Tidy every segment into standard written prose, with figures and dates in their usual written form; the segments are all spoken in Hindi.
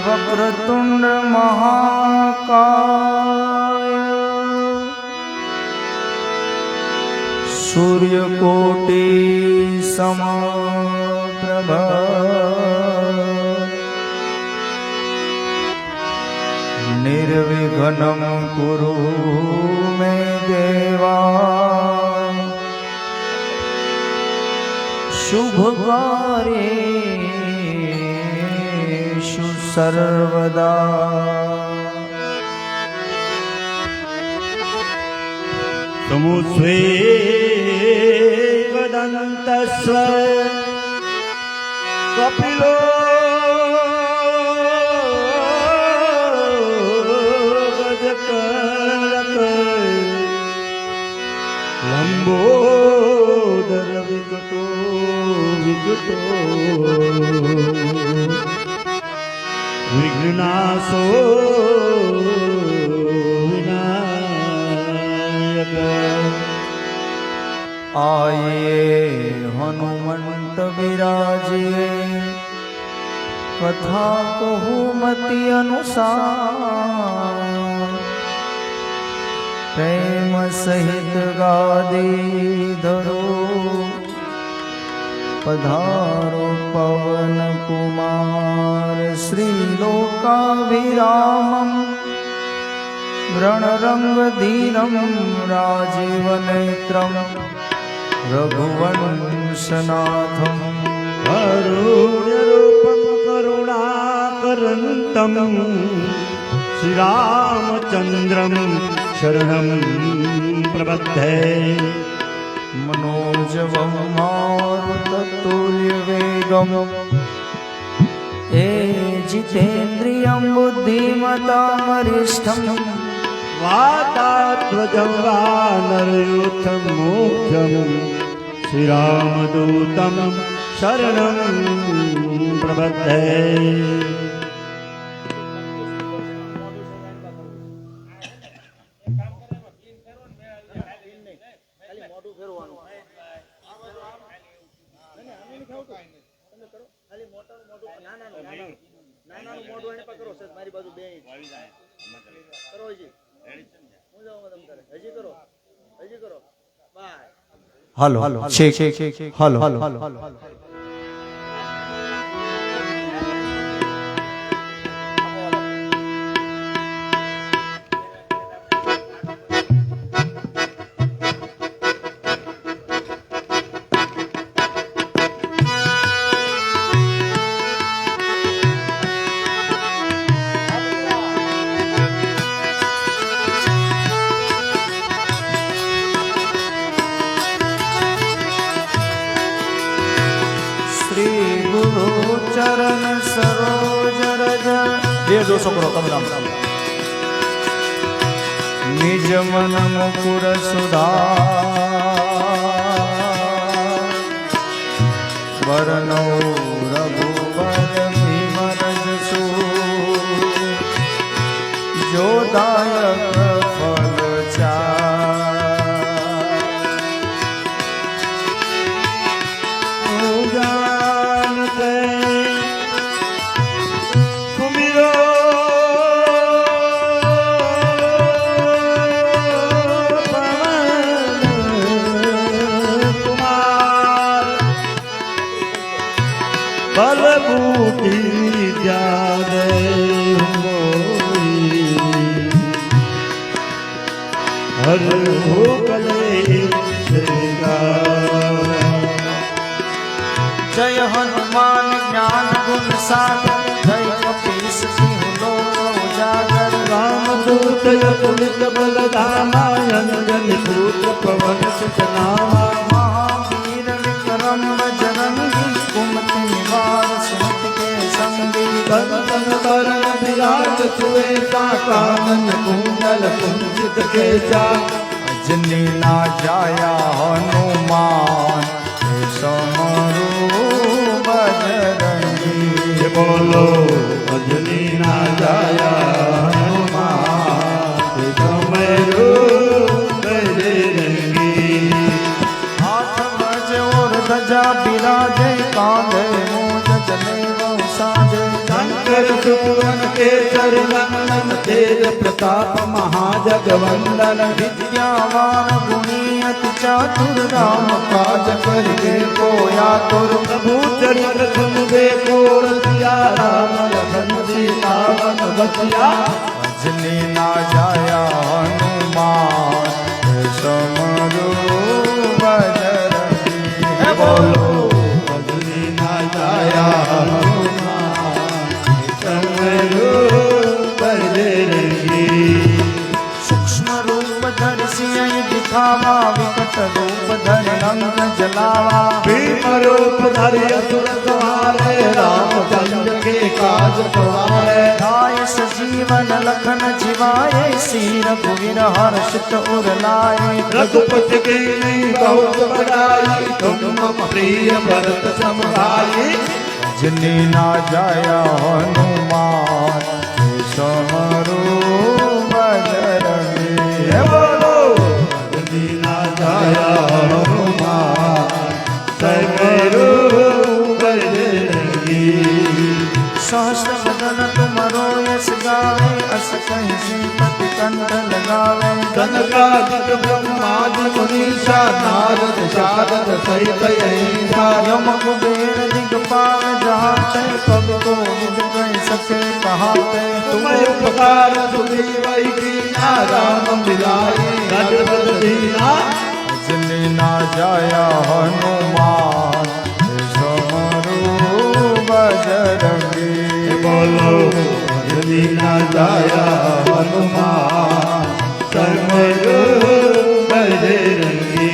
वक्रतुंड महाकाय सूर्यकोटि समप्रभ निर्विघ्नं कुरु मे देवा शुभकार्येषु सर्वदा। समुद्वेगदन्तस्व कपिलो गजकर्णक लंबोदर विकटो विकटो विघ्ननाशो विनायक। आये हनुमंत विराजिए कथा कहूँ मति अनुसार प्रेम सहित गादी धरो पधारो पवन कुमार श्रीलोकाभिरामं रणरंगधीरं राजीवनेत्रं रघुवंशनाथं करुणरूपं करुणाकरन्तं श्रीरामचन्द्रं शरणं प्रपद्ये। मनोजवं मारुततुल्यवेगं जितेन्द्रियं बुद्धिमतामरिष्ठं वातात्मजं वानरयूथं मोक्षं श्रीरामदूतं शरणं प्रपद्ये। हेलो ठीक हेलो चरण सरोज रज ये दो छोकरो कम नाम निज मन मुकुर सुधार वरनो रघुवर भीमरज सु जो दायक फल बलबूटी जादे हर हो कले जय हनुमान ज्ञान गुण सागर जय कपीस सिंह लोक उजागर रामदूत अतुलित बलधामा अंजनी पुत्र पवन सुत नामा महावीर विक्रम बजरंगी कुमति निवार सुमति के संगी कंचन बरन विराज सुवेशा कानन कुंडल कुंचित केसा अजनी ना जाया हनुमान समरू बजरंगी। बोलो अजनी ना जाया हनुमान समरू बजरंगी। हाथ मज और ध्वजा बिराजे कांधे मूंज जनेऊ साजे। शंकर सुवन केसर नंदन तेज प्रताप महाजगवंदन। विद्यावान गुणी अति चातुर राम काज करिके कोया तुर। प्रभु चरित्र सुन देखो रसिया राम लखन सीता वन बसिया। अजनी ना जाया हनुमान समरू बजरंगी। बोलो अजनी ना जाया हनुमान समरू बजरंगी। सूक्ष्म रूप धर सिंह दिखावा विकट रूप धर रंग जलावा। भीम रूप धरि असुर संहारे रामचंद्र के काज सवारे। लाय सजीवन लखन जिवाए श्री रघुवीर हर्षित उर लाए। रघुपति की बहुत बड़ाई तुम मम प्रिय भरत सम भाई। अजनी ना जाया हनुमान समरू बजरंगी। बोलो अजनी ना जाया हनुमान समरू बजरंगी। सहस्र बदन तुमरो यश गावे अस कहीं श्रीपति कंठ लगावे। कनकादिक ब्रह्मादि मुनीषा नारद शारद सहित अहिंसा। यम कुबेर दिगपाल जहाते कब को विद कह सके कहाते। तुम उपकार सुग्रीवै कीना राम मिलाइ रघुपत दीना। अजनी ना जाया हनुमान समरू बजरंगी। बोलो अजनी ना जाया हनुमान समरू बजरंगी।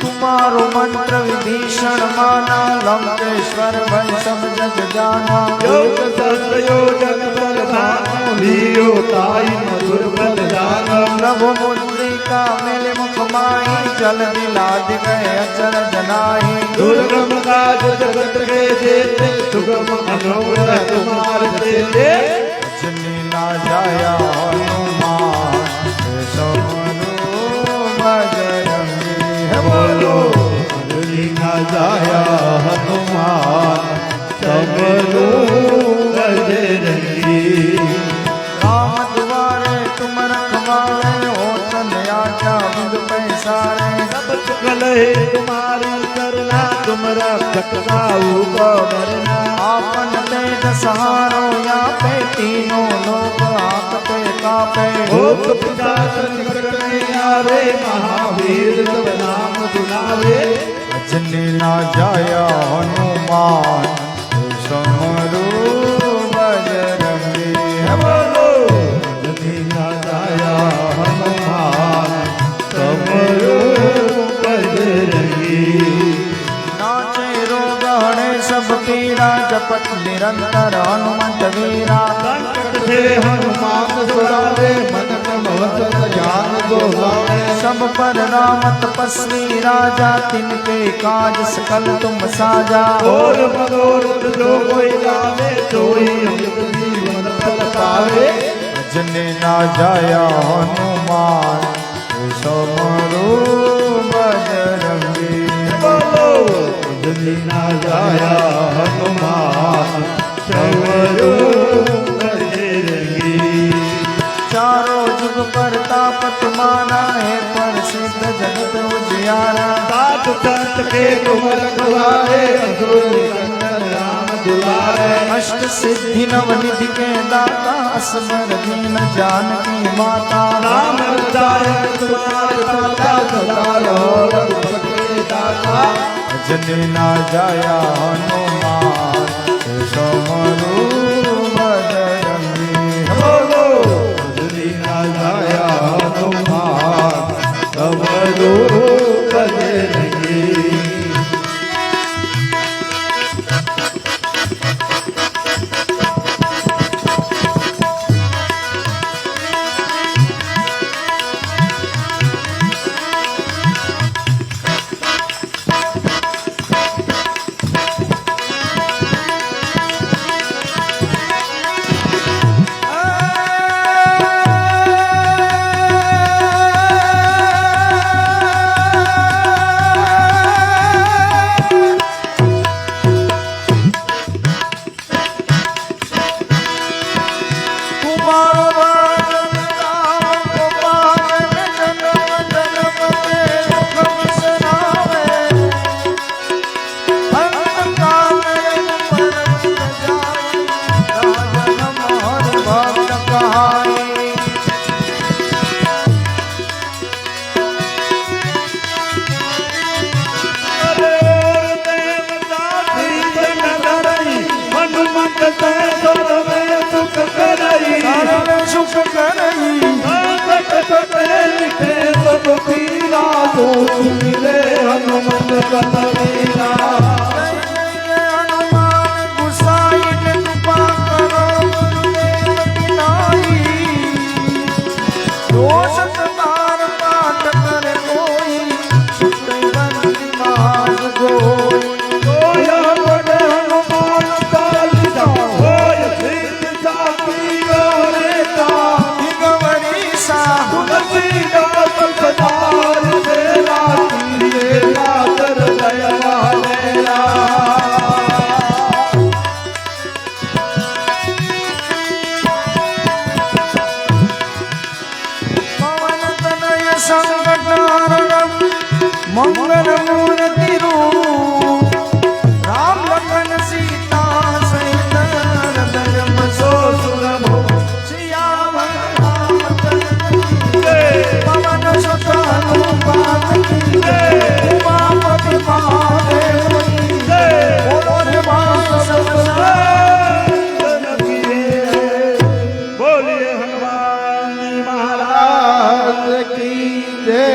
तुम्हारो मंत्र विभीषण माना लंकेश्वर भय सब जग जाना। योग सहस्र योजन बल भानु लियो ताई मधुर बल जाना। प्रभु मुद्रिका मेले मुख माही जल दिलाद गए अचर जनाही। दुर्गम काज जगत के जेते सुगम मनोहर तुम्हार देते। अजनी ना जाया हनुमान समरू बजरंगी। बोलो अजनी ना जाया हनुमान समरू बजरंगी। राम दुआरे तुम रखवारे होत न आज्ञा बिद पैसारे। सब सुखलय तुम्हारी करना तुम रक्षक काहू को डरना। आपन तेज सहारो या पे तीनों लोग आपते कापे। भूत पिशाच निकट नहीं आवे महावीर तब नाम सुनावे। अजनी ना जाया हनुमान समरू बजरंगी। बोलो अजनी ना जाया हनुमान समरू बजरंगी। नाचे रोग हणे सब पीड़ा जपत निरंतर हनुमंत वीरा। संकट से हनुमान सुरावे मन क्रम वचन ज्ञान दोहावे। सब पर राम तपस्वी राजा तिनके काज सकल तुम साजा। और मनोरथ जो कोई गावे सोई अमृत जीवन फल पावे। अजनी ना जाया हनुमान समरू बजरंगी। बोलो अजनी ना जाया हनुमान समरू बजरंगी। चारों जुग पर ताप तुम्हारा है प्रसिद्ध जगत उजियारा। सात संत के तुम रखवारे असुर निकंदन राम दुलारे। अष्ट सिद्धि नव निधि के दाता असबर दीन जानकी माता। राम रसायन तुम्हारे सदा सदा रहो रघुपति के दाता। अजनी ना जाया हनुमान समरू बजरंगी। बोलो अजनी ना जाया हनुमान समरू बजरंगी। तू सुनी ले हनुमत कतवीरा हनुमान गुसाई कृपा करो गुरुदेव बिनाई दोष तार पाठ कर कोई छुटे बंदी माज गोई होया बड़े हनुमान चालीसा होय सिद्ध साकी गोरेता गवरी साहु तुलसीदास सदार तेरा तेरा कर दया मेरा पवन तनय संकट हरणं मंगल मूर्ति रूप राम लखन सीता सहित हृदय बसो सुरभो सियावर रामचंद्र की जय। पवन सुत हनुमान की जय। उमापति महादेव की जय। बोलो रे बाबा सब बोलिए हनुमान महाराज की जय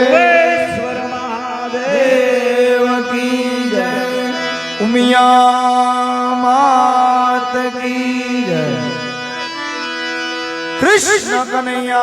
ईश्वर महादेव की जय उमिया मात की जय कृष्ण कन्हैया